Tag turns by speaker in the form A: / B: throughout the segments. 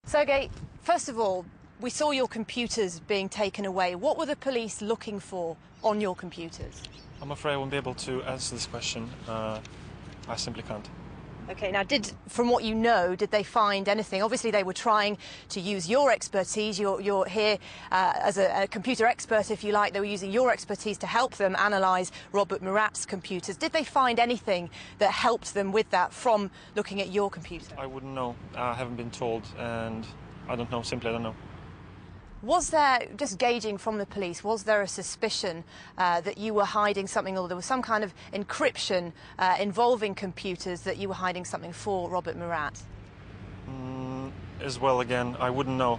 A: Sergey, first of all, we saw your computers being taken away. What were the police looking for on your computers?
B: I'm afraid I won't be able to answer this question. I simply can't.
A: OK, now, from what you know, did they find anything? Obviously, they were trying to use your expertise. You're here as a computer expert, if you like. They were using your expertise to help them analyse Robert Murat's computers. Did they find anything that helped them with that from looking at your computer?
B: I wouldn't know. I haven't been told, and I don't know. Simply, I don't know.
A: Was there, just gauging from the police, was there a suspicion that you were hiding something, or there was some kind of encryption involving computers, that you were hiding something for Robert Murat?
B: As well, again, I wouldn't know.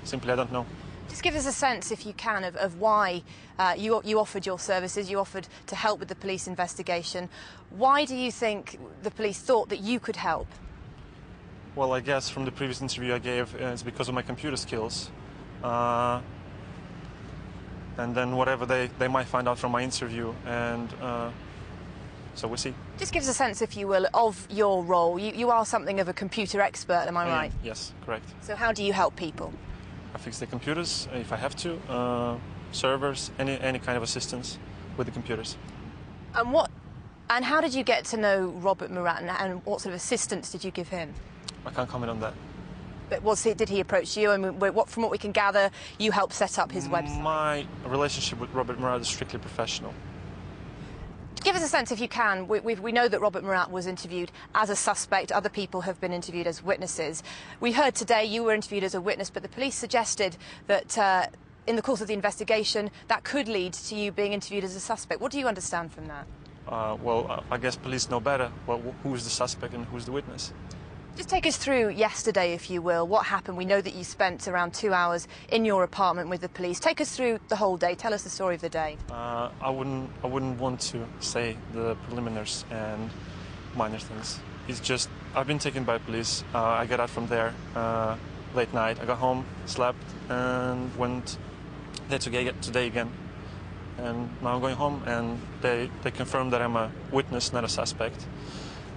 B: Simply, I don't know.
A: Just give us a sense, if you can, of why you offered your services, you offered to help with the police investigation. Why do you think the police thought that you could help?
B: Well, I guess from the previous interview I gave, it's because of my computer skills. And then whatever they might find out from my interview, and so we'll see.
A: Just give us a sense, if you will, of your role. You are something of a computer expert, am I right?
B: Yes, correct.
A: So how do you help people?
B: I fix the computers if I have to, servers, any kind of assistance with the computers.
A: And how did you get to know Robert Murat, and what sort of assistance did you give him?
B: I can't comment on that.
A: But did he approach you? I mean, from what we can gather, you helped set up his website.
B: My relationship with Robert Murat is strictly professional.
A: Give us a sense, if you can. We know that Robert Murat was interviewed as a suspect. Other people have been interviewed as witnesses. We heard today you were interviewed as a witness, but the police suggested that in the course of the investigation, that could lead to you being interviewed as a suspect. What do you understand from that?
B: Well, I guess police know better who's the suspect and who's the witness.
A: Just take us through yesterday, if you will. What happened? We know that you spent around 2 hours in your apartment with the police. Take us through the whole day. Tell us the story of the day.
B: I wouldn't want to say the preliminaries and minor things. It's just I've been taken by police. I got out from there late night. I got home, slept, and went there today again. And now I'm going home, and they confirmed that I'm a witness, not a suspect.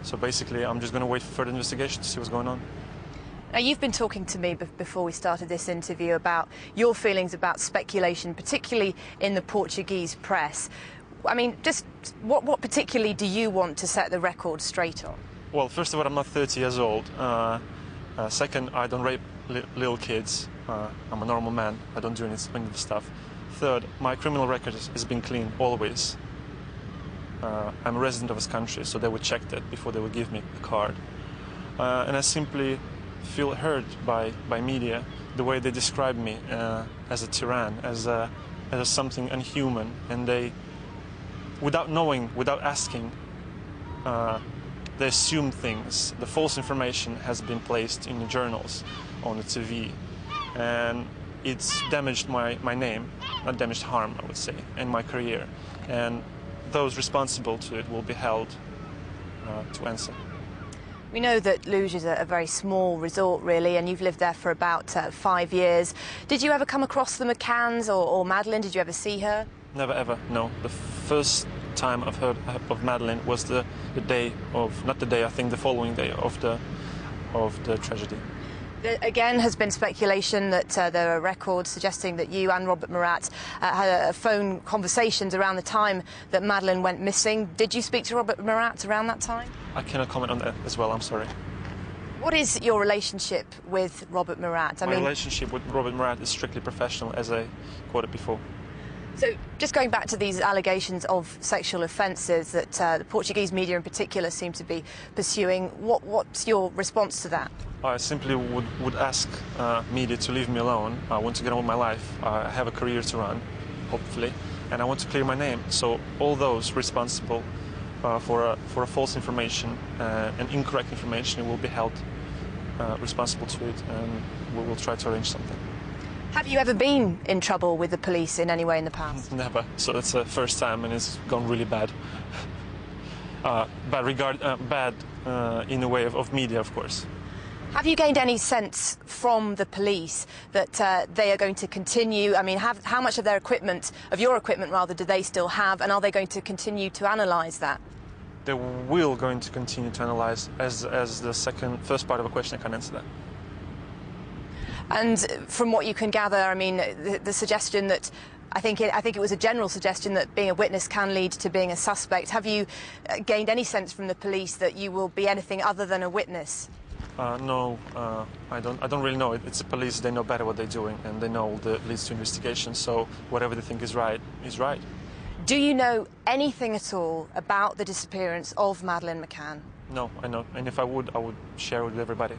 B: So basically, I'm just going to wait for further investigation to see what's going on.
A: Now, you've been talking to me before we started this interview about your feelings about speculation, particularly in the Portuguese press. I mean, just what particularly do you want to set the record straight on?
B: Well, first of all, I'm not 30 years old. Second, I don't rape little kids. I'm a normal man. I don't do any of this stuff. Third, my criminal record has been clean always. I'm a resident of this country, so they would check that before they would give me a card. And I simply feel hurt by media, the way they describe me as a tyrann, as something unhuman, and they, without knowing, without asking, they assume things. The false information has been placed in the journals, on the TV, and it's damaged my name, not damaged, harm, I would say, and my career. And those responsible to it will be held to answer.
A: We know that Luge is a very small resort, really, and you've lived there for about 5 years. Did you ever come across the McCanns or Madeleine? Did you ever see her?
B: Never, ever, no. The first time I've heard of Madeleine was the day of, not the day, I think the following day of the tragedy.
A: There, again, has been speculation that there are records suggesting that you and Robert Murat had phone conversations around the time that Madeleine went missing. Did you speak to Robert Murat around that time?
B: I cannot comment on that as well, I'm sorry.
A: What is your relationship with Robert Murat?
B: My relationship with Robert Murat is strictly professional, as I quoted before.
A: So, just going back to these allegations of sexual offences that the Portuguese media in particular seem to be pursuing, what's your response to that?
B: I simply would ask media to leave me alone. I want to get on with my life. I have a career to run, hopefully, and I want to clear my name. So all those responsible for a false information and incorrect information will be held responsible to it, and we will try to arrange something.
A: Have you ever been in trouble with the police in any way in the past?
B: Never. So that's the first time, and it's gone really bad. Bad in a way of media, of course.
A: Have you gained any sense from the police that they are going to continue? I mean, how much of their equipment, of your equipment rather, do they still have, and are they going to continue to analyse that?
B: They will going to continue to analyse. As the first part of a question, I can't answer that.
A: And from what you can gather, I mean, the suggestion that I think it was a general suggestion that being a witness can lead to being a suspect. Have you gained any sense from the police that you will be anything other than a witness?
B: No, I don't really know. It's the police. They know better what they're doing, and they know that leads to investigation. So whatever they think is right is right.
A: Do you know anything at all about the disappearance of Madeleine McCann?
B: No, I know. And if I would share it with everybody.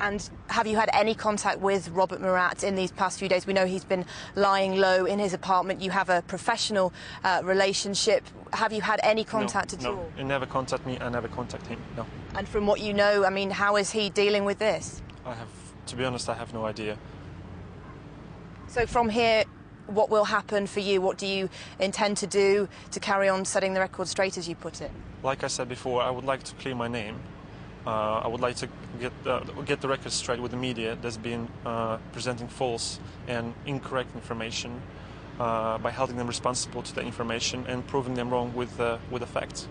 A: And have you had any contact with Robert Murat in these past few days? We know he's been lying low in his apartment. You have a professional relationship. Have you had any contact at all?
B: No, he never contacted me. I never contact him, no.
A: And from what you know, I mean, how is he dealing with this?
B: To be honest, I have no idea.
A: So from here, what will happen for you? What do you intend to do to carry on setting the record straight, as you put it?
B: Like I said before, I would like to clear my name. I would like to get the record straight with the media that's been presenting false and incorrect information by holding them responsible to the information and proving them wrong with the facts.